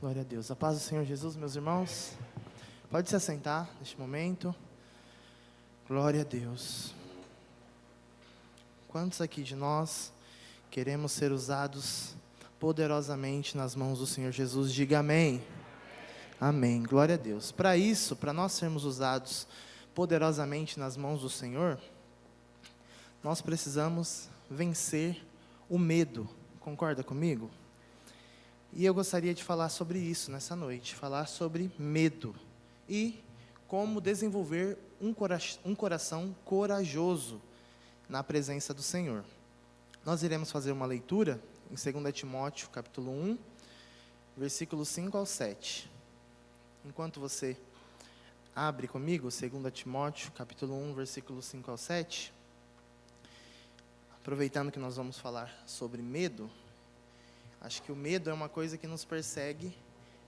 Glória a Deus. A paz do Senhor Jesus, meus irmãos. Pode se assentar neste momento. Glória a Deus. Quantos aqui de nós queremos ser usados poderosamente nas mãos do Senhor Jesus? Diga amém. Amém. Glória a Deus. Para isso, para nós sermos usados poderosamente nas mãos do Senhor, nós precisamos vencer o medo. Concorda comigo? E eu gostaria de falar sobre isso nessa noite, falar sobre medo e como desenvolver um coração corajoso na presença do Senhor. Nós iremos fazer uma leitura em 2 Timóteo, capítulo 1, versículos 5 ao 7. Enquanto você abre comigo, 2 Timóteo, capítulo 1, versículos 5 ao 7, aproveitando que nós vamos falar sobre medo, acho que o medo é uma coisa que nos persegue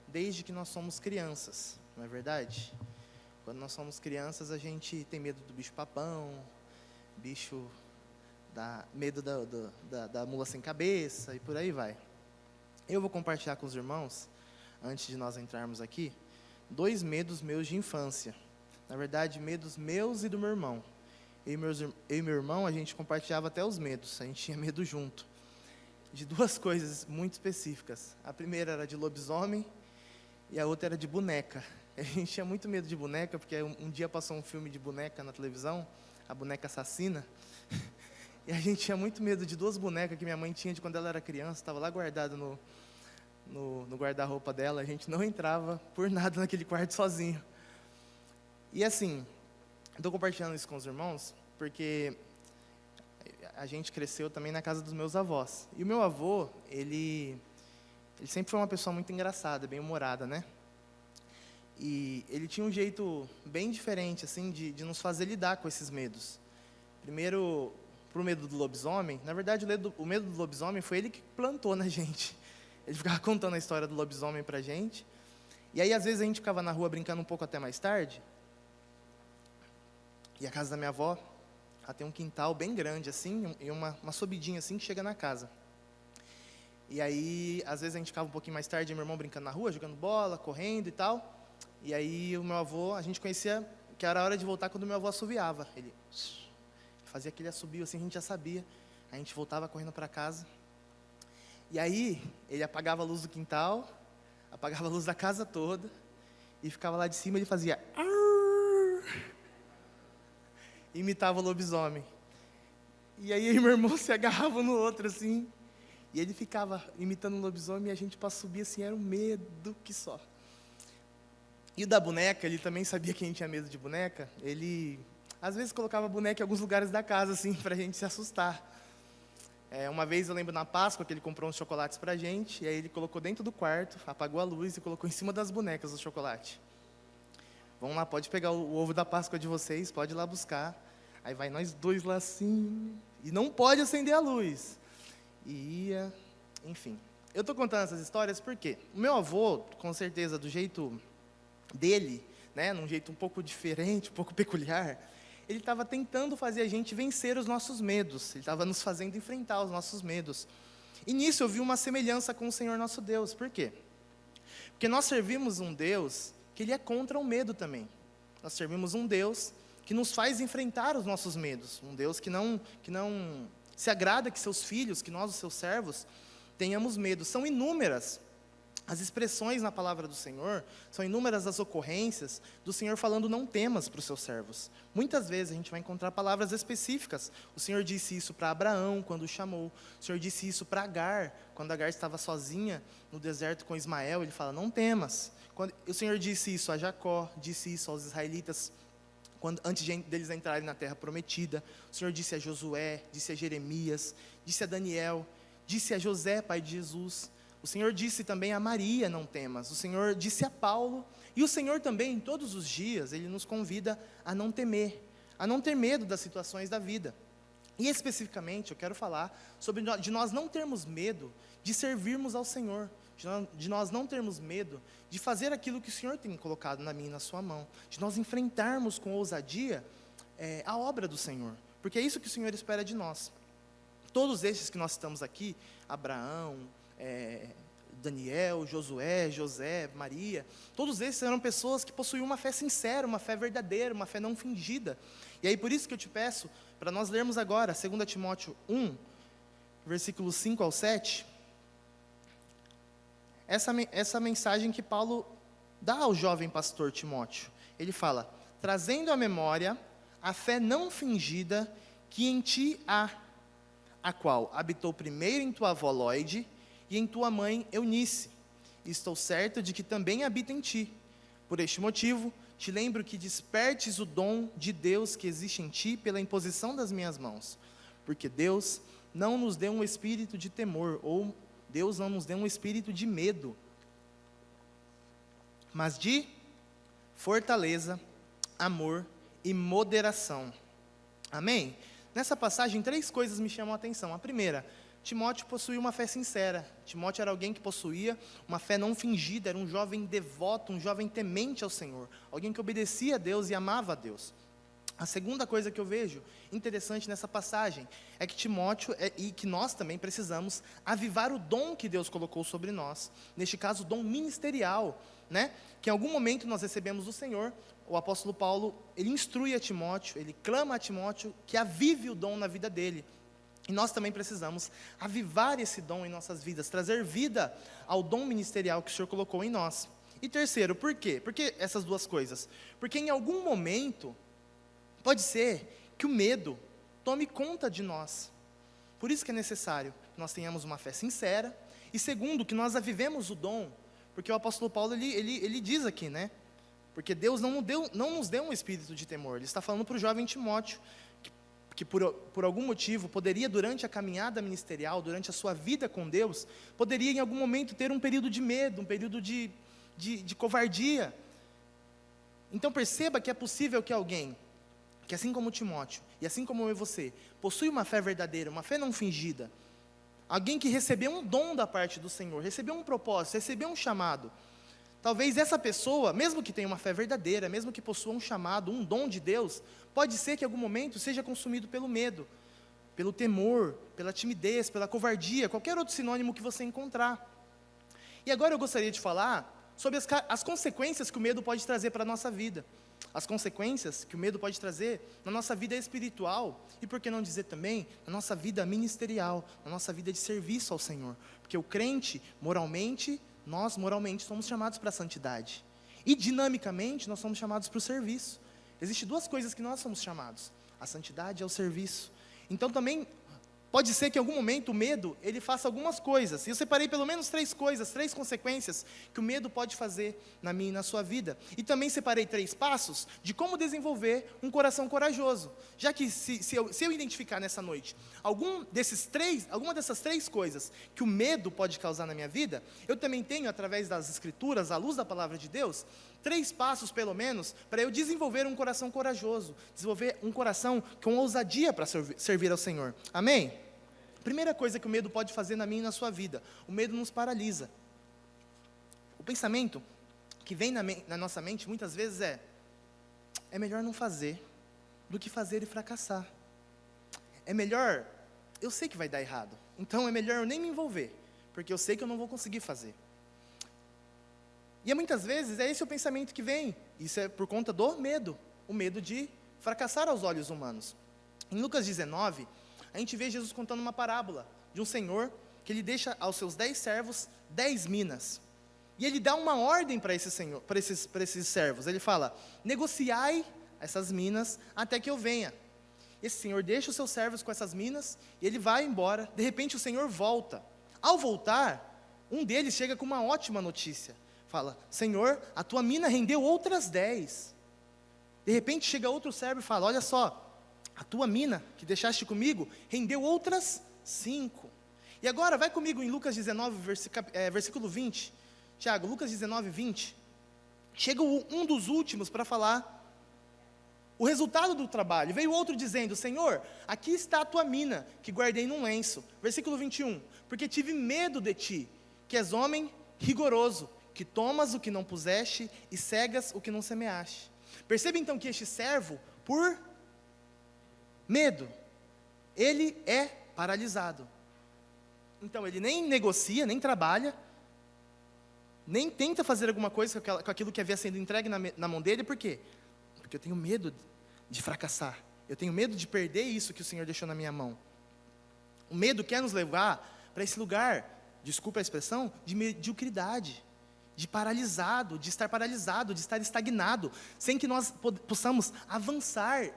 desde que nós somos crianças, não é verdade? Quando nós somos crianças, a gente tem medo do bicho-papão, medo da mula sem cabeça e por aí vai. Eu vou compartilhar com os irmãos, antes de nós entrarmos aqui, 2 medos meus de infância. Na verdade, medos meus e do meu irmão. Eu e meu irmão, a gente compartilhava até os medos, a gente tinha medo junto. De 2 coisas muito específicas. A primeira era de lobisomem e a outra era de boneca. A gente tinha muito medo de boneca, porque um dia passou um filme de boneca na televisão, a boneca assassina, e a gente tinha muito medo de 2 bonecas que minha mãe tinha de quando ela era criança, estava lá guardada no guarda-roupa dela, a gente não entrava por nada naquele quarto sozinho. E assim, estou compartilhando isso com os irmãos, porque a gente cresceu também na casa dos meus avós. E o meu avô, ele sempre foi uma pessoa muito engraçada, bem humorada, né? E ele tinha um jeito bem diferente, assim, de nos fazer lidar com esses medos. Primeiro, pro medo do lobisomem, na verdade, o medo do lobisomem foi ele que plantou na gente. Ele ficava contando a história do lobisomem pra gente. E aí, às vezes, a gente ficava na rua brincando um pouco até mais tarde. E a casa da minha avó, ela tem um quintal bem grande, assim, e uma subidinha, assim, que chega na casa. E aí, às vezes, a gente ficava um pouquinho mais tarde, meu irmão brincando na rua, jogando bola, correndo e tal. E aí, o meu avô, a gente conhecia que era a hora de voltar quando o meu avô assoviava. Ele fazia aquele assobio, assim, a gente já sabia. A gente voltava correndo para casa. E aí, ele apagava a luz do quintal, apagava a luz da casa toda, e ficava lá de cima, ele fazia... imitava o lobisomem. E aí, meu irmão se agarrava no outro, assim, e ele ficava imitando o lobisomem, e a gente, para subir, assim, era um medo que só. E o da boneca, ele também sabia que a gente tinha medo de boneca, ele, às vezes, colocava a boneca em alguns lugares da casa, assim, para a gente se assustar. Uma vez, eu lembro, na Páscoa, que ele comprou uns chocolates para a gente, e aí ele colocou dentro do quarto, apagou a luz e colocou em cima das bonecas o chocolate. Vamos lá, pode pegar o ovo da Páscoa de vocês, pode ir lá buscar. Aí vai nós 2 lá assim, e não pode acender a luz. E ia, enfim. Eu estou contando essas histórias porque o meu avô, com certeza, do jeito dele, né, num jeito um pouco diferente, um pouco peculiar, ele estava tentando fazer a gente vencer os nossos medos. Ele estava nos fazendo enfrentar os nossos medos. E nisso eu vi uma semelhança com o Senhor nosso Deus. Por quê? Porque nós servimos um Deus que Ele é contra o medo também. Nós servimos um Deus que nos faz enfrentar os nossos medos. Um Deus que não se agrada que seus filhos, que nós, os seus servos, tenhamos medo. São inúmeras as expressões na palavra do Senhor, são inúmeras as ocorrências do Senhor falando não temas para os seus servos. Muitas vezes a gente vai encontrar palavras específicas. O Senhor disse isso para Abraão, quando o chamou. O Senhor disse isso para Agar, quando Agar estava sozinha no deserto com Ismael. Ele fala, não temas. O Senhor disse isso a Jacó, disse isso aos israelitas, antes deles entrarem na terra prometida. O Senhor disse a Josué, disse a Jeremias, disse a Daniel, disse a José, pai de Jesus. O Senhor disse também a Maria, não temas. O Senhor disse a Paulo. E o Senhor também, todos os dias, Ele nos convida a não temer, a não ter medo das situações da vida. E especificamente, eu quero falar de nós não termos medo de servirmos ao Senhor, de nós não termos medo de fazer aquilo que o Senhor tem colocado na minha e na sua mão, de nós enfrentarmos com ousadia a obra do Senhor, porque é isso que o Senhor espera de nós. Todos esses que nós estamos aqui, Abraão, Daniel, Josué, José, Maria, todos esses eram pessoas que possuíam uma fé sincera, uma fé verdadeira, uma fé não fingida. E aí por isso que eu te peço, para nós lermos agora, 2 Timóteo 1, versículos 5 ao 7, essa mensagem que Paulo dá ao jovem pastor Timóteo. Ele fala: trazendo à memória a fé não fingida que em ti há, a qual habitou primeiro em tua avó Lóide e em tua mãe Eunice. E estou certo de que também habita em ti. Por este motivo, te lembro que despertes o dom de Deus que existe em ti pela imposição das minhas mãos. Porque Deus não nos deu um espírito de temor, ou Deus não nos deu um espírito de medo, mas de fortaleza, amor e moderação. Amém? Nessa passagem, 3 coisas me chamam a atenção. A primeira, Timóteo possuía uma fé sincera. Timóteo era alguém que possuía uma fé não fingida, era um jovem devoto, um jovem temente ao Senhor, alguém que obedecia a Deus e amava a Deus. A segunda coisa que eu vejo interessante nessa passagem é que Timóteo, e que nós também precisamos avivar o dom que Deus colocou sobre nós, neste caso o dom ministerial, né? Que em algum momento nós recebemos do Senhor. O apóstolo Paulo, ele instrui a Timóteo, ele clama a Timóteo que avive o dom na vida dele. E nós também precisamos avivar esse dom em nossas vidas, trazer vida ao dom ministerial que o Senhor colocou em nós. E terceiro, por quê? Por que essas duas coisas? Porque em algum momento, pode ser que o medo tome conta de nós. Por isso que é necessário que nós tenhamos uma fé sincera. E segundo, que nós avivemos o dom. Porque o apóstolo Paulo, ele diz aqui, né? Porque Deus não nos deu um espírito de temor. Ele está falando para o jovem Timóteo, que por algum motivo, poderia durante a caminhada ministerial, durante a sua vida com Deus, poderia em algum momento ter um período de medo, um período de covardia. Então perceba que é possível que alguém, que assim como Timóteo, e assim como eu e você, possui uma fé verdadeira, uma fé não fingida, alguém que recebeu um dom da parte do Senhor, recebeu um propósito, recebeu um chamado. Talvez essa pessoa, mesmo que tenha uma fé verdadeira, mesmo que possua um chamado, um dom de Deus, pode ser que em algum momento seja consumido pelo medo, pelo temor, pela timidez, pela covardia, qualquer outro sinônimo que você encontrar. E agora eu gostaria de falar sobre as consequências que o medo pode trazer para a nossa vida. As consequências que o medo pode trazer na nossa vida espiritual e, por que não dizer também, na nossa vida ministerial, na nossa vida de serviço ao Senhor. Porque o crente, nós moralmente somos chamados para a santidade. E dinamicamente nós somos chamados para o serviço. Existem 2 coisas que nós somos chamados: a santidade e o serviço. Então também pode ser que em algum momento o medo, ele faça algumas coisas. E eu separei pelo menos 3 coisas, 3 consequências que o medo pode fazer na minha e na sua vida. E também separei 3 passos de como desenvolver um coração corajoso. Já que se eu identificar nessa noite alguma dessas 3 coisas que o medo pode causar na minha vida, eu também tenho, através das Escrituras, à luz da Palavra de Deus, 3 passos pelo menos, para eu desenvolver um coração corajoso, desenvolver um coração com ousadia para servir ao Senhor. Amém? Primeira coisa que o medo pode fazer na minha e na sua vida: o medo nos paralisa. O pensamento que vem na nossa mente muitas vezes é melhor não fazer do que fazer e fracassar. É melhor, eu sei que vai dar errado, então é melhor eu nem me envolver, porque eu sei que eu não vou conseguir fazer. E muitas vezes esse o pensamento que vem. Isso é por conta do medo, o medo de fracassar aos olhos humanos. Em Lucas 19, a gente vê Jesus contando uma parábola de um senhor que ele deixa aos seus 10 servos 10 minas. E ele dá uma ordem para esses servos. Ele fala: negociai essas minas até que eu venha. Esse senhor deixa os seus servos com essas minas e ele vai embora. De repente o senhor volta. Ao voltar, um deles chega com uma ótima notícia. Fala: Senhor, a tua mina rendeu outras 10. De repente chega outro servo e fala: olha só, a tua mina que deixaste comigo rendeu outras 5. E agora vai comigo em Lucas 19, versículo 20. Tiago, Lucas 19, 20. Chega um dos últimos para falar o resultado do trabalho. Veio outro dizendo: Senhor, aqui está a tua mina, que guardei num lenço. Versículo 21. Porque tive medo de ti, que és homem rigoroso, que tomas o que não puseste e cegas o que não semeaste. Perceba então que este servo, por medo, ele é paralisado. Então ele nem negocia, nem trabalha, nem tenta fazer alguma coisa com aquilo que havia sido entregue na mão dele. Por quê? Porque eu tenho medo de fracassar. Eu tenho medo de perder isso que o Senhor deixou na minha mão. O medo quer nos levar para esse lugar, desculpa a expressão, de mediocridade, de estar estagnado, sem que nós possamos avançar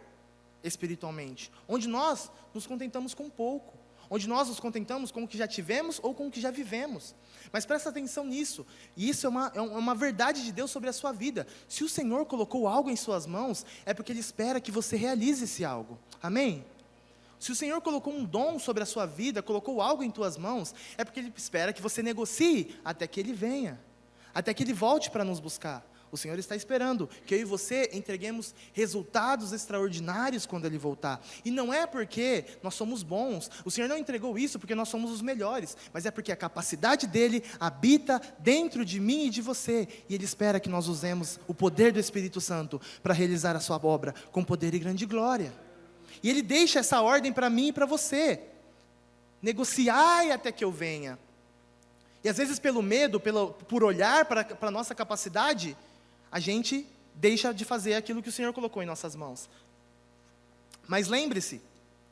espiritualmente, onde nós nos contentamos com pouco, onde nós nos contentamos com o que já tivemos ou com o que já vivemos. Mas presta atenção nisso, e isso é uma verdade de Deus sobre a sua vida. Se o Senhor colocou algo em suas mãos, é porque Ele espera que você realize esse algo, amém? Se o Senhor colocou um dom sobre a sua vida, colocou algo em tuas mãos, é porque Ele espera que você negocie até que Ele venha, até que Ele volte para nos buscar. O Senhor está esperando que eu e você entreguemos resultados extraordinários quando Ele voltar. E não é porque nós somos bons. O Senhor não entregou isso porque nós somos os melhores, mas é porque a capacidade dEle habita dentro de mim e de você. E Ele espera que nós usemos o poder do Espírito Santo para realizar a sua obra com poder e grande glória. E Ele deixa essa ordem para mim e para você. Negociai até que eu venha. E às vezes pelo medo, por olhar para a nossa capacidade, a gente deixa de fazer aquilo que o Senhor colocou em nossas mãos. Mas lembre-se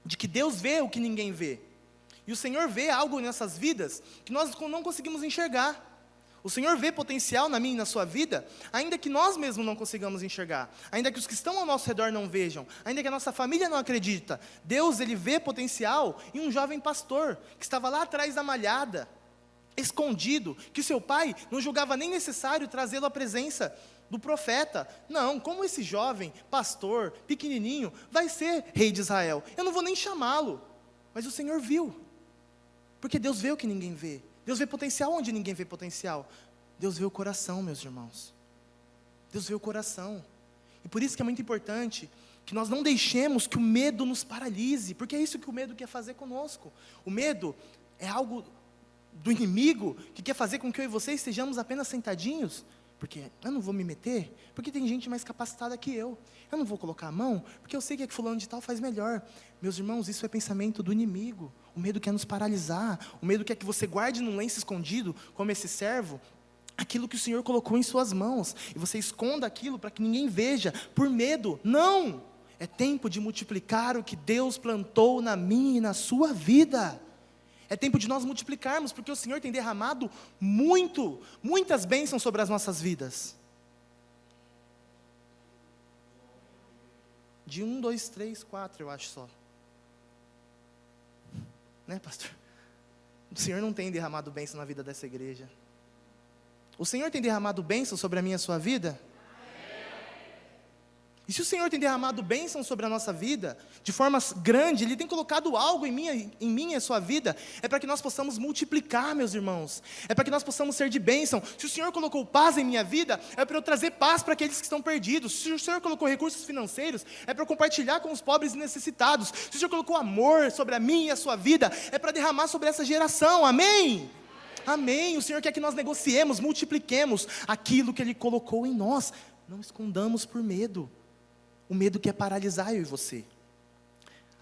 de que Deus vê o que ninguém vê. E o Senhor vê algo em nossas vidas que nós não conseguimos enxergar. O Senhor vê potencial na minha e na sua vida, ainda que nós mesmos não consigamos enxergar, ainda que os que estão ao nosso redor não vejam, ainda que a nossa família não acredita. Deus, Ele vê potencial em um jovem pastor, que estava lá atrás da malhada, escondido, que seu pai não julgava nem necessário trazê-lo à presença do profeta. Não, como esse jovem pastor, pequenininho, vai ser rei de Israel? Eu não vou nem chamá-lo. Mas o Senhor viu, porque Deus vê o que ninguém vê. Deus vê potencial onde ninguém vê potencial. Deus vê o coração, meus irmãos. Deus vê o coração. E por isso que é muito importante que nós não deixemos que o medo nos paralise, porque é isso que o medo quer fazer conosco. O medo é algo do inimigo que quer fazer com que eu e você estejamos apenas sentadinhos, porque eu não vou me meter, porque tem gente mais capacitada que eu não vou colocar a mão, porque eu sei que fulano de tal faz melhor. Meus irmãos, isso é pensamento do inimigo. O medo quer nos paralisar, o medo quer que você guarde num lenço escondido, como esse servo, aquilo que o Senhor colocou em suas mãos, e você esconda aquilo para que ninguém veja, por medo. Não! É tempo de multiplicar o que Deus plantou na minha e na sua vida. É tempo de nós multiplicarmos, porque o Senhor tem derramado muitas bênçãos sobre as nossas vidas. De 1, 2, 3, 4, eu acho só. Né, pastor? O Senhor não tem derramado bênção na vida dessa igreja. O Senhor tem derramado bênção sobre a minha e a sua vida? E se o Senhor tem derramado bênção sobre a nossa vida, de forma grande, Ele tem colocado algo em mim e a sua vida, é para que nós possamos multiplicar, meus irmãos, é para que nós possamos ser de bênção. Se o Senhor colocou paz em minha vida, é para eu trazer paz para aqueles que estão perdidos. Se o Senhor colocou recursos financeiros, é para eu compartilhar com os pobres e necessitados. Se o Senhor colocou amor sobre a minha e a sua vida, é para derramar sobre essa geração, amém? Amém. O Senhor quer que nós negociemos, multipliquemos aquilo que Ele colocou em nós. Não escondamos por medo. O medo quer paralisar eu e você.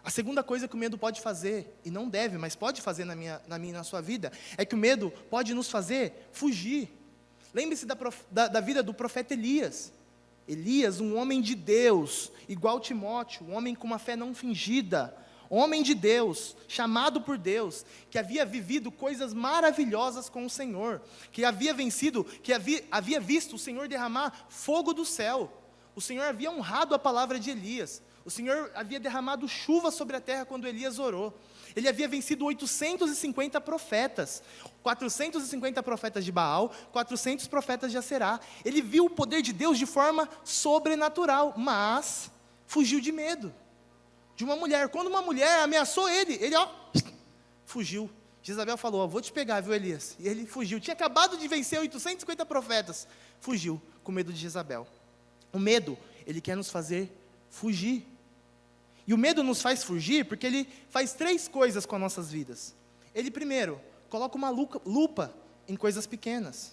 A segunda coisa que o medo pode fazer, e não deve, mas pode fazer na minha e na sua vida, é que o medo pode nos fazer fugir. Lembre-se da vida do profeta Elias. Elias, um homem de Deus, igual Timóteo, um homem com uma fé não fingida, homem de Deus, chamado por Deus, que havia vivido coisas maravilhosas com o Senhor, que havia visto o Senhor derramar fogo do céu. O Senhor havia honrado a palavra de Elias. O Senhor havia derramado chuva sobre a terra quando Elias orou. Ele havia vencido 850 profetas, 450 profetas de Baal, 400 profetas de Aserá. Ele viu o poder de Deus de forma sobrenatural, mas fugiu de medo de uma mulher. Quando uma mulher ameaçou ele fugiu. Jezabel falou, vou te pegar, viu, Elias? E ele fugiu. Tinha acabado de vencer 850 profetas. Fugiu com medo de Jezabel. O medo, ele quer nos fazer fugir. E o medo nos faz fugir porque ele faz 3 coisas com as nossas vidas. Ele, primeiro, coloca uma lupa em coisas pequenas.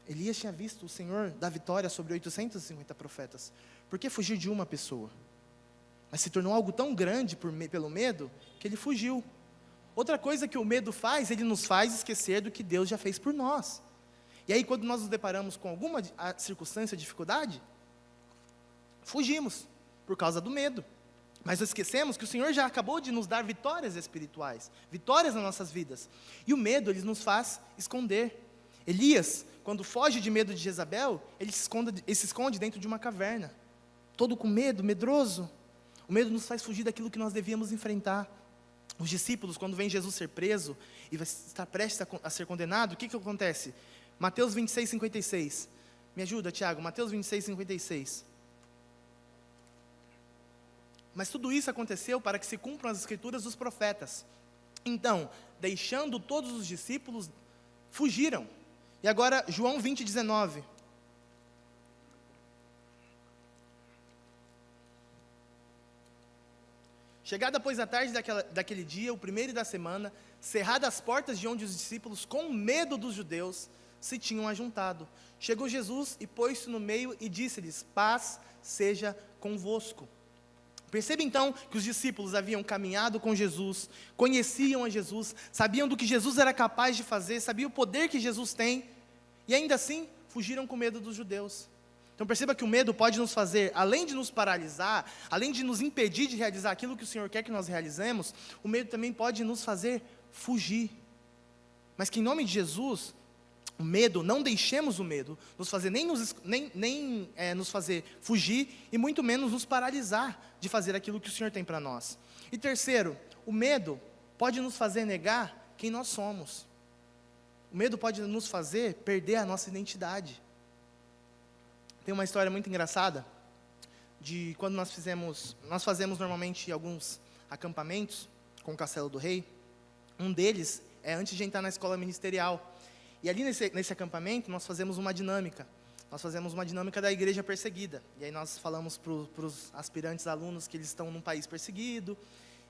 Elias tinha visto o Senhor dar vitória sobre 850 profetas. Por que fugir de uma pessoa? Mas se tornou algo tão grande pelo medo, que ele fugiu. Outra coisa que o medo faz, ele nos faz esquecer do que Deus já fez por nós. E aí, quando nós nos deparamos com alguma circunstância, dificuldade, fugimos, por causa do medo. Mas esquecemos que o Senhor já acabou de nos dar vitórias espirituais, vitórias nas nossas vidas. E o medo, ele nos faz esconder. Elias, quando foge de medo de Jezabel, ele se esconde dentro de uma caverna, todo com medo, medroso. O medo nos faz fugir daquilo que nós devíamos enfrentar. Os discípulos, quando vem Jesus ser preso e vai estar prestes a ser condenado, o que acontece? Mateus 26, 56. Me ajuda, Tiago, Mateus 26, 56. Mas tudo isso aconteceu para que se cumpram as escrituras dos profetas. Então, deixando todos os discípulos, fugiram. E agora, João 20, 19. Chegada, pois, a tarde daquele dia, o primeiro da semana, cerradas as portas de onde os discípulos, com medo dos judeus, se tinham ajuntado. Chegou Jesus e pôs-se no meio e disse-lhes: paz seja convosco. Percebe então que os discípulos haviam caminhado com Jesus, conheciam a Jesus, sabiam do que Jesus era capaz de fazer, sabiam o poder que Jesus tem, e ainda assim fugiram com medo dos judeus. Então perceba que o medo pode nos fazer, além de nos paralisar, além de nos impedir de realizar aquilo que o Senhor quer que nós realizemos, o medo também pode nos fazer fugir. Mas que em nome de Jesus, o medo, não deixemos o medo nos fazer nos fazer fugir e muito menos nos paralisar de fazer aquilo que o Senhor tem para nós. E terceiro, o medo pode nos fazer negar quem nós somos. O medo pode nos fazer perder a nossa identidade. Tem uma história muito engraçada de quando nós fazemos normalmente alguns acampamentos com o Castelo do Rei. Um deles é antes de entrar na escola ministerial. E ali nesse acampamento, nós fazemos uma dinâmica. Nós fazemos uma dinâmica da igreja perseguida. E aí nós falamos para os aspirantes alunos que eles estão num país perseguido,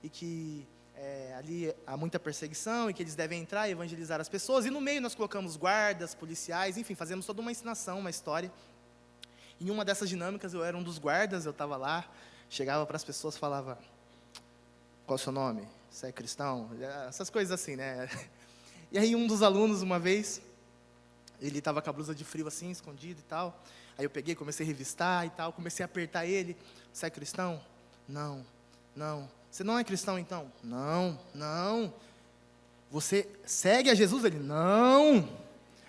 e que ali há muita perseguição, e que eles devem entrar e evangelizar as pessoas. E no meio nós colocamos guardas, policiais, enfim, fazemos toda uma ensinação, uma história. Em uma dessas dinâmicas, eu era um dos guardas, eu estava lá, chegava para as pessoas e falava: qual é o seu nome? Você é cristão? Essas coisas assim, né? E aí um dos alunos, uma vez, ele estava com a blusa de frio assim, escondido e tal. Aí eu peguei, comecei a revistar e tal, comecei a apertar ele. Você é cristão? Não, não. Você não é cristão então? Não, não. Você segue a Jesus? Ele, não.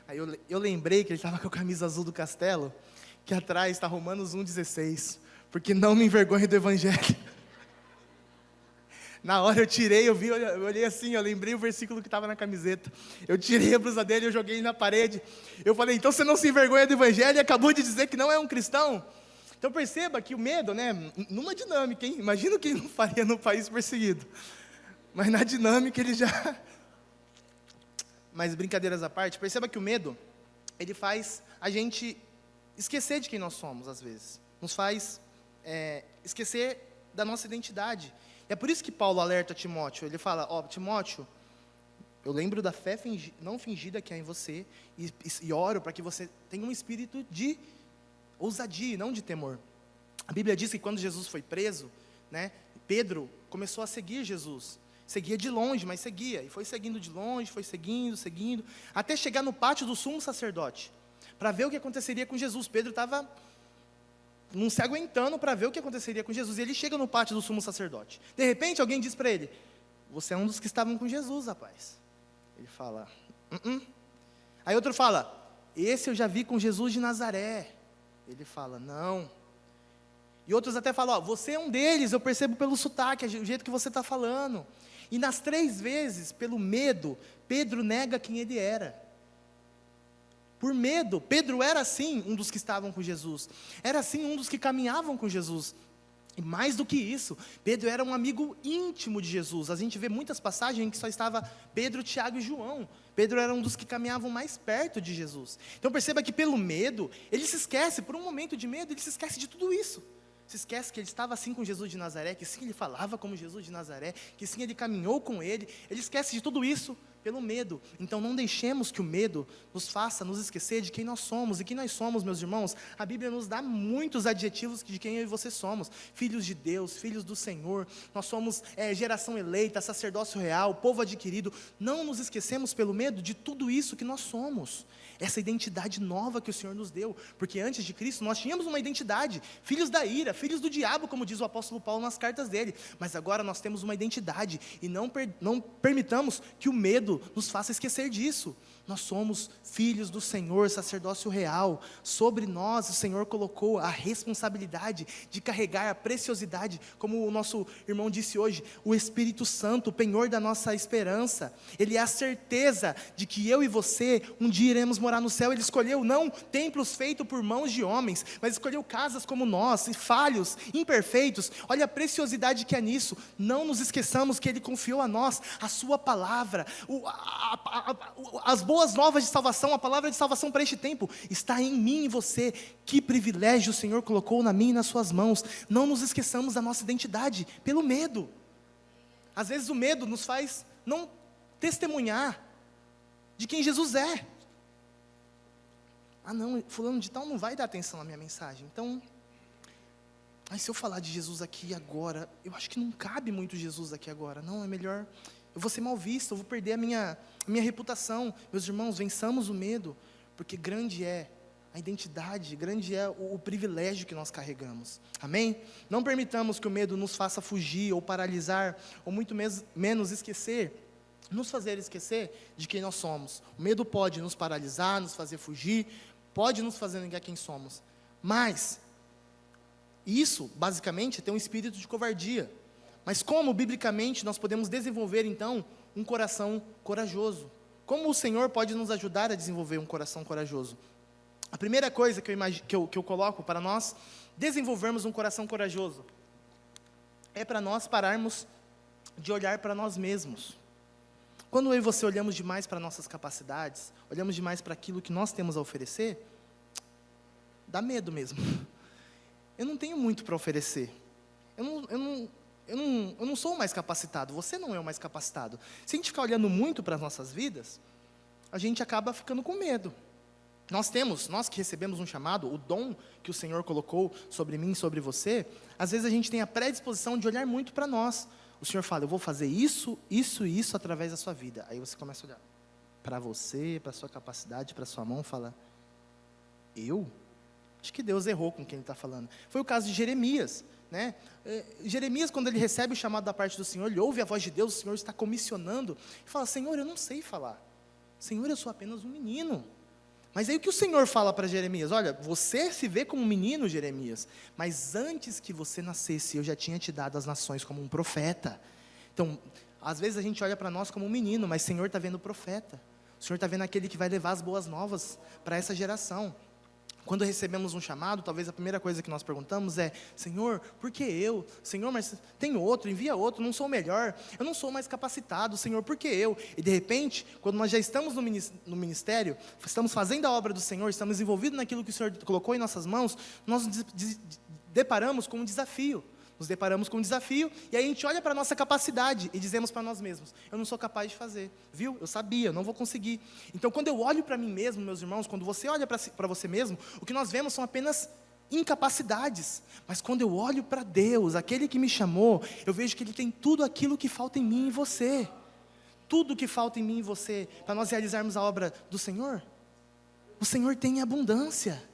Aí eu lembrei que ele estava com a camisa azul do Castelo, que atrás está Romanos 1,16. Porque não me envergonhe do Evangelho. Na hora eu tirei, eu olhei assim, eu lembrei o versículo que estava na camiseta. Eu tirei a blusa dele, eu joguei na parede. Eu falei: então você não se envergonha do Evangelho e acabou de dizer que não é um cristão? Então perceba que o medo, né, numa dinâmica, hein? Imagina o que ele não faria no país perseguido. Mas na dinâmica ele já... Mas brincadeiras à parte, perceba que o medo, ele faz a gente esquecer de quem nós somos, às vezes. Nos faz esquecer da nossa identidade. É por isso que Paulo alerta Timóteo. Ele fala: Timóteo, eu lembro da fé não fingida que há em você, e oro para que você tenha um espírito de ousadia, não de temor. A Bíblia diz que quando Jesus foi preso, né, Pedro começou a seguir Jesus. Seguia de longe, mas seguia. E foi seguindo de longe, foi seguindo, até chegar no pátio do sumo sacerdote, para ver o que aconteceria com Jesus. Pedro estava não se aguentando para ver o que aconteceria com Jesus. E ele chega no pátio do sumo sacerdote. De repente, alguém diz para ele: você é um dos que estavam com Jesus, rapaz. Ele fala: Aí outro fala: esse eu já vi com Jesus de Nazaré. Ele fala: não. E outros até falam: você é um deles, eu percebo pelo sotaque, o jeito que você está falando. E nas 3 vezes, pelo medo, Pedro nega quem ele era. Por medo, Pedro era sim um dos que estavam com Jesus, era sim um dos que caminhavam com Jesus. E mais do que isso, Pedro era um amigo íntimo de Jesus. A gente vê muitas passagens em que só estava Pedro, Tiago e João. Pedro era um dos que caminhavam mais perto de Jesus. Então perceba que pelo medo, ele se esquece, por um momento de medo, ele se esquece de tudo isso. Se esquece que ele estava assim com Jesus de Nazaré, que sim ele falava como Jesus de Nazaré, que sim ele caminhou com ele. Ele esquece de tudo isso pelo medo. Então não deixemos que o medo nos faça nos esquecer de quem nós somos. E quem nós somos, meus irmãos, a Bíblia nos dá muitos adjetivos de quem eu e você somos. Filhos de Deus, filhos do Senhor, nós somos geração eleita, sacerdócio real, povo adquirido. Não nos esquecemos pelo medo de tudo isso que nós somos. Essa identidade nova que o Senhor nos deu. Porque antes de Cristo nós tínhamos uma identidade, filhos da ira, filhos do diabo, como diz o apóstolo Paulo nas cartas dele. Mas agora nós temos uma identidade e não permitamos que o medo nos faça esquecer disso. Nós somos filhos do Senhor, sacerdócio real. Sobre nós o Senhor colocou a responsabilidade de carregar a preciosidade, como o nosso irmão disse hoje, o Espírito Santo, o penhor da nossa esperança. Ele é a certeza de que eu e você um dia iremos morar no céu. Ele escolheu não templos feitos por mãos de homens, mas escolheu casas como nós, e falhos, imperfeitos. Olha a preciosidade que é nisso. Não nos esqueçamos que Ele confiou a nós a sua palavra, as boas novas de salvação, a palavra de salvação para este tempo, está em mim e você. Que privilégio o Senhor colocou na minha e nas suas mãos. Não nos esqueçamos da nossa identidade, pelo medo. Às vezes o medo nos faz não testemunhar de quem Jesus é. Ah não, fulano de tal não vai dar atenção à minha mensagem, então, se eu falar de Jesus aqui agora, eu acho que não cabe muito Jesus aqui agora. Não, é melhor, eu vou ser mal visto, eu vou perder a minha reputação. Meus irmãos, vençamos o medo, porque grande é a identidade, grande é o privilégio que nós carregamos, amém? Não permitamos que o medo nos faça fugir, ou paralisar, ou muito menos nos fazer esquecer de quem nós somos. O medo pode nos paralisar, nos fazer fugir, pode nos fazer negar quem somos, mas isso, basicamente, é ter um espírito de covardia. Mas como, biblicamente, nós podemos desenvolver, então, um coração corajoso? Como o Senhor pode nos ajudar a desenvolver um coração corajoso? A primeira coisa que eu coloco para nós desenvolvermos um coração corajoso é para nós pararmos de olhar para nós mesmos. Quando eu e você olhamos demais para nossas capacidades, olhamos demais para aquilo que nós temos a oferecer, dá medo mesmo. Eu não tenho muito para oferecer. Eu não sou o mais capacitado, você não é o mais capacitado. Se a gente ficar olhando muito para as nossas vidas, a gente acaba ficando com medo. Nós que recebemos um chamado, o dom que o Senhor colocou sobre mim e sobre você, às vezes a gente tem a predisposição de olhar muito para nós. O Senhor fala, eu vou fazer isso, isso e isso através da sua vida. Aí você começa a olhar para você, para a sua capacidade, para a sua mão, fala, eu? Acho que Deus errou com quem Ele está falando. Foi o caso de Jeremias, né? Jeremias, quando ele recebe o chamado da parte do Senhor, ele ouve a voz de Deus, o Senhor está comissionando, e fala, Senhor, eu não sei falar. Senhor, eu sou apenas um menino. Mas aí o que o Senhor fala para Jeremias? Olha, você se vê como um menino, Jeremias, mas antes que você nascesse, eu já tinha te dado as nações como um profeta. Então, às vezes a gente olha para nós como um menino, mas o Senhor está vendo o profeta. O Senhor está vendo aquele que vai levar as boas novas para essa geração. Quando recebemos um chamado, talvez a primeira coisa que nós perguntamos é, Senhor, por que eu? Senhor, mas tem outro, envia outro, não sou o melhor, eu não sou o mais capacitado, Senhor, por que eu? E de repente, quando nós já estamos no ministério, estamos fazendo a obra do Senhor, estamos envolvidos naquilo que o Senhor colocou em nossas mãos, nós nos deparamos com um desafio. Nos deparamos com um desafio, e aí a gente olha para a nossa capacidade e dizemos para nós mesmos, eu não sou capaz de fazer, viu? Eu sabia, eu não vou conseguir. Então quando eu olho para mim mesmo, meus irmãos, quando você olha para você mesmo, o que nós vemos são apenas incapacidades. Mas quando eu olho para Deus, aquele que me chamou, eu vejo que Ele tem tudo aquilo que falta em mim e em você. Tudo que falta em mim e você, para nós realizarmos a obra do Senhor. O Senhor tem abundância.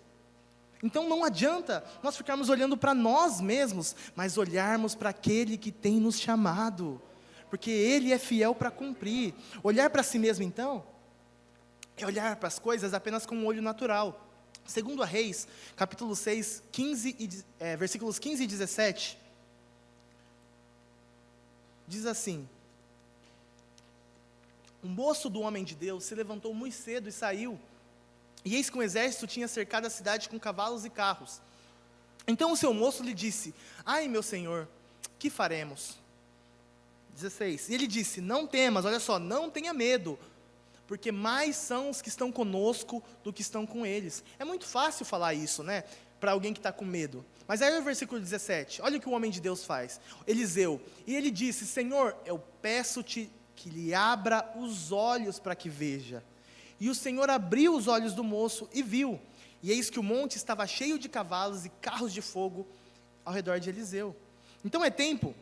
Então não adianta nós ficarmos olhando para nós mesmos, mas olharmos para aquele que tem nos chamado, porque Ele é fiel para cumprir. Olhar para si mesmo então, é olhar para as coisas apenas com um olho natural. Segundo a Reis, capítulo 6, versículos 15 e 17, diz assim, um moço do homem de Deus se levantou muito cedo e saiu, e eis que um exército tinha cercado a cidade com cavalos e carros. Então o seu moço lhe disse, ai meu senhor, que faremos? 16, e ele disse, não temas, olha só, não tenha medo, porque mais são os que estão conosco do que estão com eles. É muito fácil falar isso, né, para alguém que está com medo. Mas aí o versículo 17, olha o que o homem de Deus faz, Eliseu, e ele disse, Senhor, eu peço-te que lhe abra os olhos para que veja. E o Senhor abriu os olhos do moço e viu. E eis que o monte estava cheio de cavalos e carros de fogo ao redor de Eliseu. Então é tempo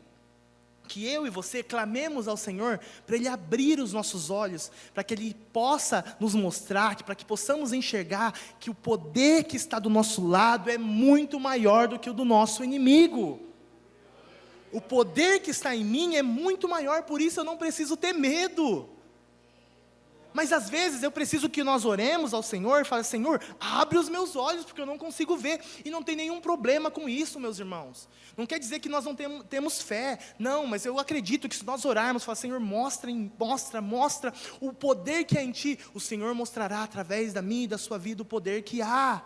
que eu e você clamemos ao Senhor para Ele abrir os nossos olhos, para que Ele possa nos mostrar, para que possamos enxergar que o poder que está do nosso lado é muito maior do que o do nosso inimigo. O poder que está em mim é muito maior, por isso eu não preciso ter medo. Mas às vezes eu preciso que nós oremos ao Senhor e falemos: Senhor, abre os meus olhos, porque eu não consigo ver. E não tem nenhum problema com isso, meus irmãos. Não quer dizer que nós não temos fé. Não, mas eu acredito que se nós orarmos, falar: Senhor, mostra o poder que há em Ti. O Senhor mostrará através da minha e da sua vida o poder que há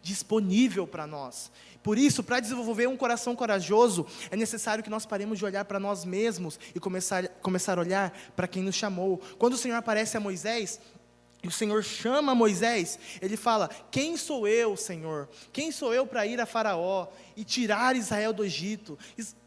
disponível para nós. Por isso, para desenvolver um coração corajoso, é necessário que nós paremos de olhar para nós mesmos e começar a olhar para quem nos chamou. Quando o Senhor aparece a Moisés, e o Senhor chama Moisés, Ele fala: quem sou eu, Senhor? Quem sou eu para ir a Faraó e tirar Israel do Egito?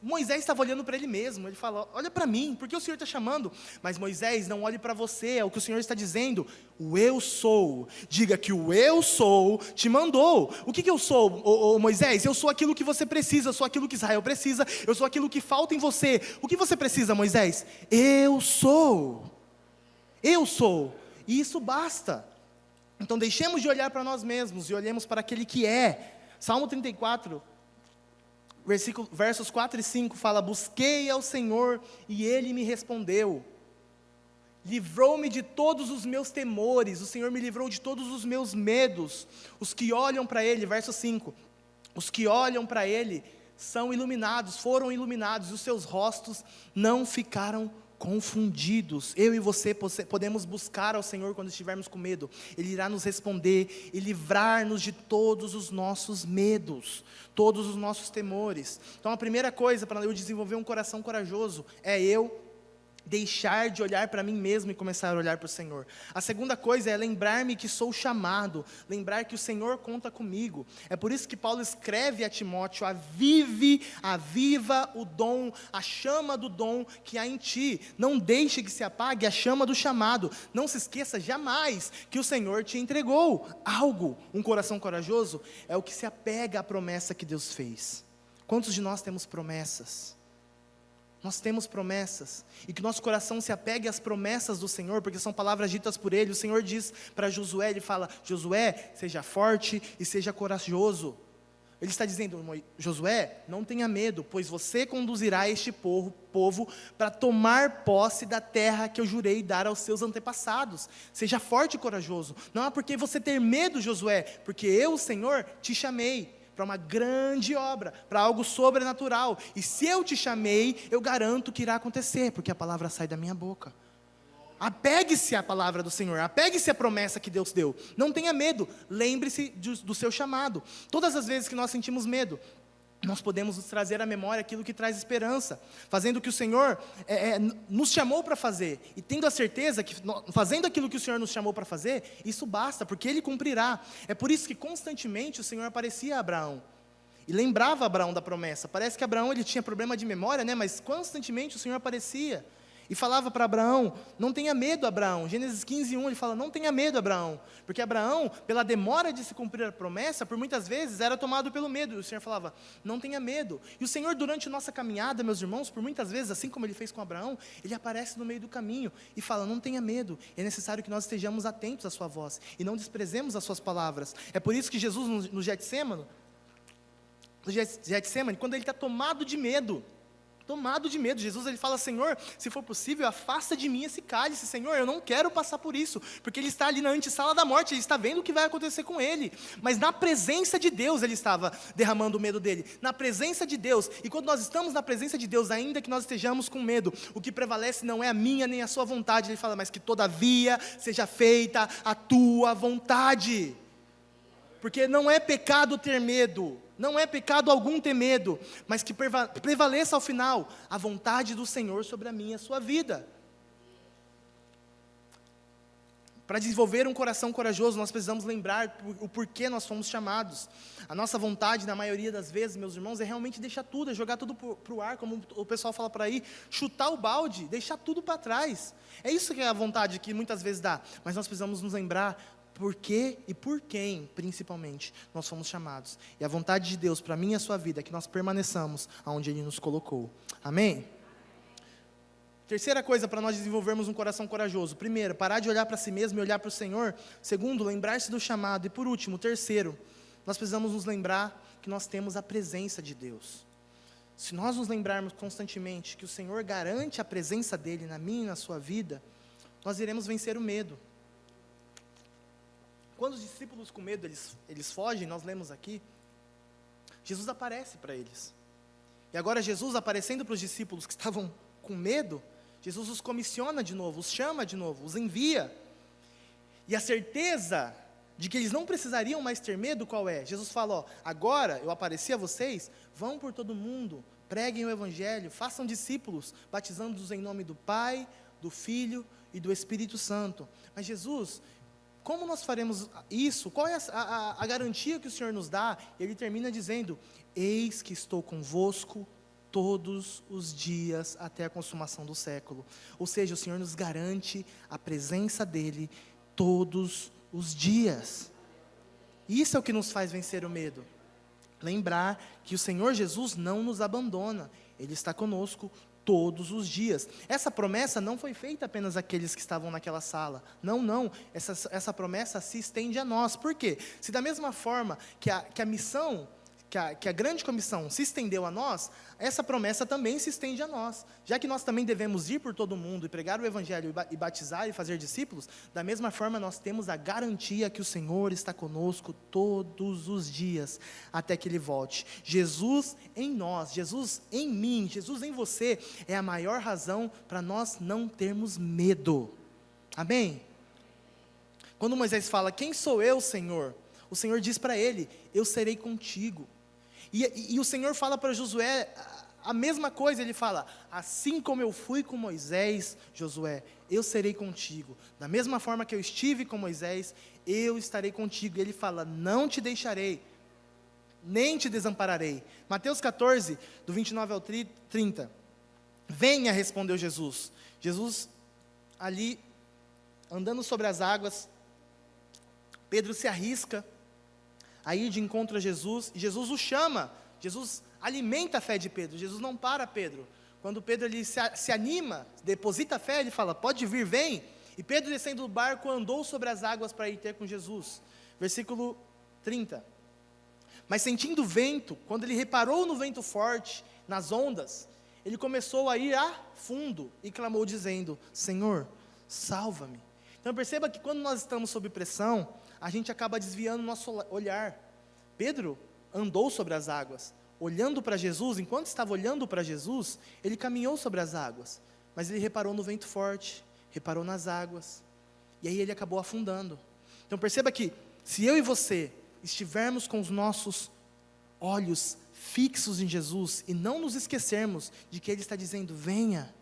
Moisés estava olhando para ele mesmo. Ele fala: olha para mim, porque o Senhor está chamando? Mas Moisés, não olhe para você, é o que o Senhor está dizendo. O eu sou, diga que o eu sou te mandou. O que eu sou, Moisés? Eu sou aquilo que você precisa, eu sou aquilo que Israel precisa, eu sou aquilo que falta em você. O que você precisa, Moisés? Eu sou. E isso basta. Então deixemos de olhar para nós mesmos e olhemos para aquele que é. Salmo 34, versos 4 e 5 fala: busquei ao Senhor e Ele me respondeu. Livrou-me de todos os meus temores, o Senhor me livrou de todos os meus medos. Os que olham para Ele, verso 5, os que olham para Ele são iluminados, foram iluminados, e os seus rostos não ficaram confundidos. Eu e você podemos buscar ao Senhor quando estivermos com medo. Ele irá nos responder e livrar-nos de todos os nossos medos, todos os nossos temores. Então a primeira coisa para eu desenvolver um coração corajoso é eu deixar de olhar para mim mesmo e começar a olhar para o Senhor. A segunda coisa é lembrar-me que sou chamado, lembrar que o Senhor conta comigo. É por isso que Paulo escreve a Timóteo: aviva o dom, a chama do dom que há em ti. Não deixe que se apague a chama do chamado. Não se esqueça jamais que o Senhor te entregou algo. Um coração corajoso é o que se apega à promessa que Deus fez. Quantos de nós temos promessas? Nós temos promessas, e que nosso coração se apegue às promessas do Senhor, porque são palavras ditas por Ele. O Senhor diz para Josué, Ele fala: Josué, seja forte e seja corajoso. Ele está dizendo: Josué, não tenha medo, pois você conduzirá este povo para tomar posse da terra que eu jurei dar aos seus antepassados. Seja forte e corajoso. Não é porque você ter medo, Josué, porque eu, o Senhor, te chamei para uma grande obra, para algo sobrenatural. E se eu te chamei, eu garanto que irá acontecer, porque a palavra sai da minha boca. Apegue-se à palavra do Senhor, apegue-se à promessa que Deus deu. Não tenha medo, lembre-se do seu chamado. Todas as vezes que nós sentimos medo, nós podemos nos trazer à memória aquilo que traz esperança, fazendo o que o Senhor nos chamou para fazer, e tendo a certeza que fazendo aquilo que o Senhor nos chamou para fazer, isso basta, porque Ele cumprirá. É por isso que constantemente o Senhor aparecia a Abraão, e lembrava Abraão da promessa. Parece que Abraão ele tinha problema de memória, né? Mas constantemente o Senhor aparecia, e falava para Abraão: não tenha medo, Abraão. Gênesis 15:1, ele fala: não tenha medo, Abraão. Porque Abraão, pela demora de se cumprir a promessa, por muitas vezes era tomado pelo medo. E o Senhor falava: não tenha medo. E o Senhor, durante nossa caminhada, meus irmãos, por muitas vezes, assim como Ele fez com Abraão, Ele aparece no meio do caminho e fala: não tenha medo. E é necessário que nós estejamos atentos à sua voz e não desprezemos as suas palavras. É por isso que Jesus, no Getsemane, quando Ele está tomado de medo, Jesus ele fala: Senhor, se for possível, afasta de mim esse cálice. Senhor, eu não quero passar por isso, porque ele está ali na antessala da morte, ele está vendo o que vai acontecer com ele, mas na presença de Deus ele estava derramando o medo dele, na presença de Deus. E quando nós estamos na presença de Deus, ainda que nós estejamos com medo, o que prevalece não é a minha nem a sua vontade. Ele fala: mas que todavia seja feita a tua vontade. Porque não é pecado ter medo, não é pecado algum ter medo, mas que prevaleça ao final a vontade do Senhor sobre a minha e a sua vida. Para desenvolver um coração corajoso, nós precisamos lembrar o porquê nós fomos chamados. A nossa vontade, na maioria das vezes, meus irmãos, é realmente deixar tudo, é jogar tudo para o ar, como o pessoal fala por aí, chutar o balde, deixar tudo para trás. É isso que é a vontade que muitas vezes dá. Mas nós precisamos nos lembrar por quê e por quem, principalmente, nós fomos chamados. E a vontade de Deus para mim e a sua vida é que nós permaneçamos onde Ele nos colocou. Amém? Terceira coisa para nós desenvolvermos um coração corajoso. Primeiro, parar de olhar para si mesmo e olhar para o Senhor. Segundo, lembrar-se do chamado. E por último, terceiro, nós precisamos nos lembrar que nós temos a presença de Deus. Se nós nos lembrarmos constantemente que o Senhor garante a presença dEle na minha e na sua vida, nós iremos vencer o medo. Quando os discípulos com medo, eles fogem, nós lemos aqui, Jesus aparece para eles. E agora Jesus aparecendo para os discípulos que estavam com medo, Jesus os comissiona de novo, os chama de novo, os envia. E a certeza de que eles não precisariam mais ter medo, qual é? Jesus fala, ó, agora eu apareci a vocês, vão por todo mundo, preguem o Evangelho, façam discípulos, batizando-os em nome do Pai, do Filho e do Espírito Santo. Mas Jesus, como nós faremos isso? Qual é a garantia que o Senhor nos dá? Ele termina dizendo, eis que estou convosco todos os dias até a consumação do século. Ou seja, o Senhor nos garante a presença dEle todos os dias. Isso é o que nos faz vencer o medo. Lembrar que o Senhor Jesus não nos abandona. Ele está conosco todos os dias. Essa promessa não foi feita apenas àqueles que estavam naquela sala. Não. Essa promessa se estende a nós. Por quê? Se da mesma forma que a missão, que a grande comissão se estendeu a nós, essa promessa também se estende a nós. Já que nós também devemos ir por todo mundo e pregar o Evangelho e batizar e fazer discípulos, da mesma forma nós temos a garantia que o Senhor está conosco todos os dias, até que Ele volte. Jesus em nós, Jesus em mim, Jesus em você, é a maior razão para nós não termos medo. Amém? Quando Moisés fala, quem sou eu, Senhor? O Senhor diz para ele, eu serei contigo. E o Senhor fala para Josué a mesma coisa, Ele fala, assim como eu fui com Moisés, Josué, eu serei contigo. Da mesma forma que eu estive com Moisés, eu estarei contigo. E Ele fala, não te deixarei, nem te desampararei. Mateus 14, do 29 ao 30. Venha, respondeu Jesus. Jesus ali, andando sobre as águas, Pedro se arrisca a ir de encontro a Jesus, e Jesus o chama, Jesus alimenta a fé de Pedro, Jesus não para Pedro. Quando Pedro ele se anima, deposita a fé, ele fala, pode vir, vem. E Pedro descendo do barco andou sobre as águas para ir ter com Jesus. Versículo 30. Mas sentindo o vento, quando ele reparou no vento forte, nas ondas, ele começou a ir a fundo e clamou dizendo, Senhor, salva-me. Então perceba que quando nós estamos sob pressão, a gente acaba desviando o nosso olhar. Pedro andou sobre as águas, olhando para Jesus. Enquanto estava olhando para Jesus, ele caminhou sobre as águas, mas ele reparou no vento forte, reparou nas águas, e aí ele acabou afundando. Então perceba que, se eu e você estivermos com os nossos olhos fixos em Jesus, e não nos esquecermos de que Ele está dizendo, venha,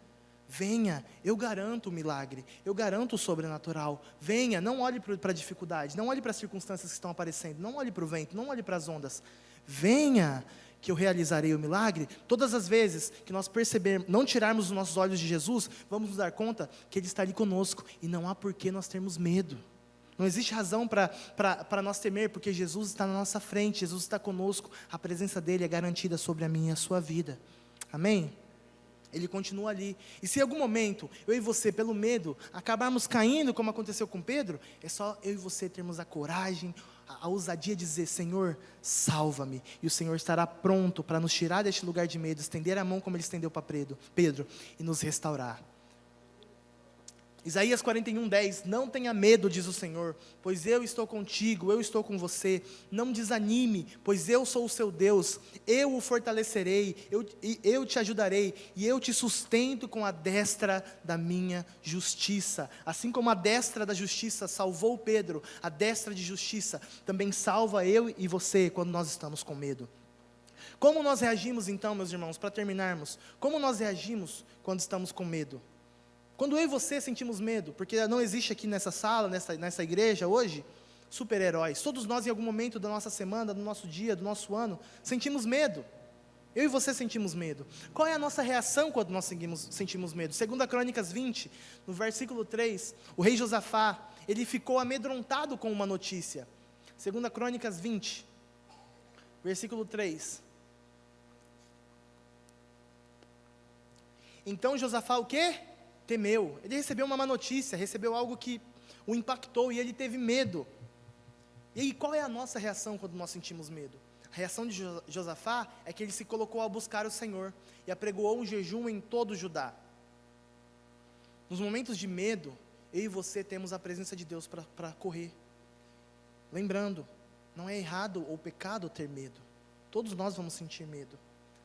venha, eu garanto o milagre, eu garanto o sobrenatural, venha, não olhe para a dificuldade, não olhe para as circunstâncias que estão aparecendo, não olhe para o vento, não olhe para as ondas, venha, que eu realizarei o milagre. Todas as vezes que nós percebermos, não tirarmos os nossos olhos de Jesus, vamos nos dar conta que Ele está ali conosco, e não há por que nós termos medo, não existe razão para nós temer, porque Jesus está na nossa frente, Jesus está conosco, a presença dEle é garantida sobre a minha e a sua vida, amém? Ele continua ali, e se em algum momento, eu e você, pelo medo, acabarmos caindo, como aconteceu com Pedro, é só eu e você termos a coragem, a ousadia de dizer, Senhor, salva-me, e o Senhor estará pronto para nos tirar deste lugar de medo, estender a mão como Ele estendeu para Pedro, e nos restaurar. Isaías 41:10, não tenha medo, diz o Senhor, pois eu estou contigo, eu estou com você, não desanime, pois eu sou o seu Deus, eu o fortalecerei, eu te ajudarei, e eu te sustento com a destra da minha justiça, assim como a destra da justiça salvou Pedro, a destra de justiça também salva eu e você, quando nós estamos com medo. Como nós reagimos então, meus irmãos, para terminarmos, como nós reagimos quando estamos com medo? Quando eu e você sentimos medo, porque não existe aqui nessa sala, nessa igreja hoje, super-heróis. Todos nós, em algum momento da nossa semana, do nosso dia, do nosso ano, sentimos medo. Eu e você sentimos medo. Qual é a nossa reação quando nós sentimos medo? 2 Crônicas 20, no versículo 3, o rei Josafá, ele ficou amedrontado com uma notícia. 2 Crônicas 20, versículo 3. Então Josafá o quê? Temeu. Ele recebeu uma má notícia, recebeu algo que o impactou e ele teve medo. E aí, qual é a nossa reação quando nós sentimos medo? A reação de Josafá é que ele se colocou a buscar o Senhor e apregoou um jejum em todo Judá. Nos momentos de medo, eu e você temos a presença de Deus para correr. Lembrando, não é errado ou pecado ter medo. Todos nós vamos sentir medo.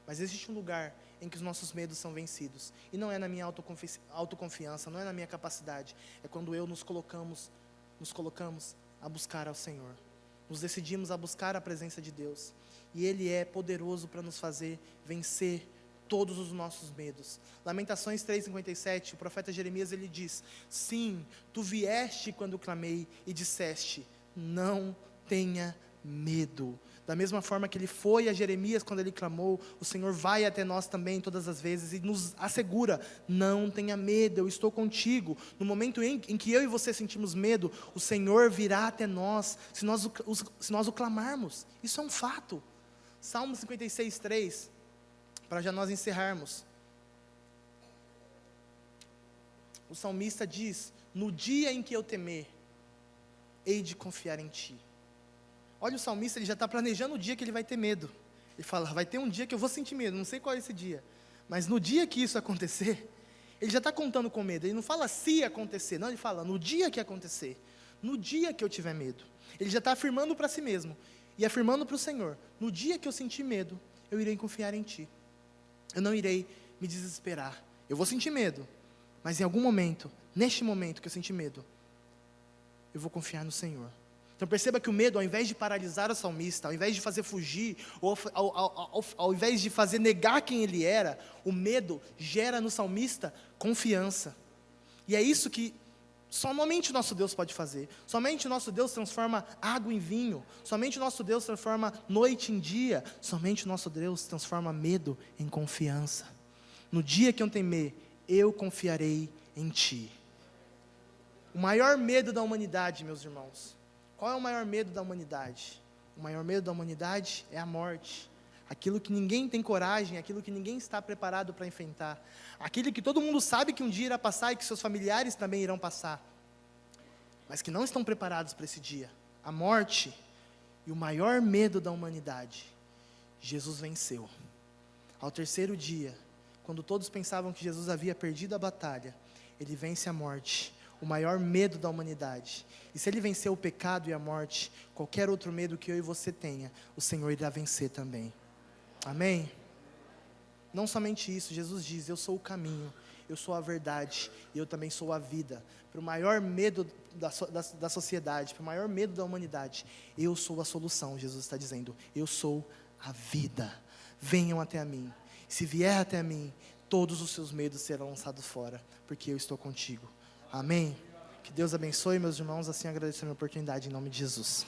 Mas existe um lugar em que os nossos medos são vencidos. E não é na minha autoconfiança, não é na minha capacidade. É quando nos colocamos a buscar ao Senhor. Nos decidimos a buscar a presença de Deus. E Ele é poderoso para nos fazer vencer todos os nossos medos. Lamentações 3:57, o profeta Jeremias, ele diz: sim, tu vieste quando clamei e disseste, não tenha medo. Da mesma forma que ele foi a Jeremias quando ele clamou, o Senhor vai até nós também todas as vezes e nos assegura, não tenha medo, eu estou contigo. No momento em que eu e você sentimos medo, o Senhor virá até nós, se nós o clamarmos. Isso é um fato. Salmo 56:3, para já nós encerrarmos. O salmista diz, no dia em que eu temer, hei de confiar em ti. Olha o salmista, ele já está planejando o dia que ele vai ter medo. Ele fala, vai ter um dia que eu vou sentir medo, não sei qual é esse dia. Mas no dia que isso acontecer, ele já está contando com medo. Ele não fala se acontecer, não, ele fala no dia que acontecer. No dia que eu tiver medo. Ele já está afirmando para si mesmo. E afirmando para o Senhor, no dia que eu sentir medo, eu irei confiar em ti. Eu não irei me desesperar. Eu vou sentir medo. Mas em algum momento, neste momento que eu sentir medo, eu vou confiar no Senhor. Então perceba que o medo, ao invés de paralisar o salmista, ao invés de fazer fugir, ou ao invés de fazer negar quem ele era, o medo gera no salmista confiança. E é isso que somente o nosso Deus pode fazer. Somente o nosso Deus transforma água em vinho. Somente o nosso Deus transforma noite em dia. Somente o nosso Deus transforma medo em confiança. No dia que eu temer, eu confiarei em ti. O maior medo da humanidade, meus irmãos. Qual é o maior medo da humanidade? O maior medo da humanidade é a morte. Aquilo que ninguém tem coragem, aquilo que ninguém está preparado para enfrentar. Aquilo que todo mundo sabe que um dia irá passar e que seus familiares também irão passar. Mas que não estão preparados para esse dia. A morte e o maior medo da humanidade. Jesus venceu. Ao terceiro dia, quando todos pensavam que Jesus havia perdido a batalha, ele vence a morte. O maior medo da humanidade. E se ele venceu o pecado e a morte, qualquer outro medo que eu e você tenha, o Senhor irá vencer também. Amém? Não somente isso, Jesus diz, eu sou o caminho, eu sou a verdade, e eu também sou a vida. Para o maior medo da sociedade, para o maior medo da humanidade, eu sou a solução, Jesus está dizendo, eu sou a vida. Venham até a mim. Se vier até a mim, todos os seus medos serão lançados fora, porque eu estou contigo. Amém? Que Deus abençoe, meus irmãos, assim agradecendo a oportunidade em nome de Jesus.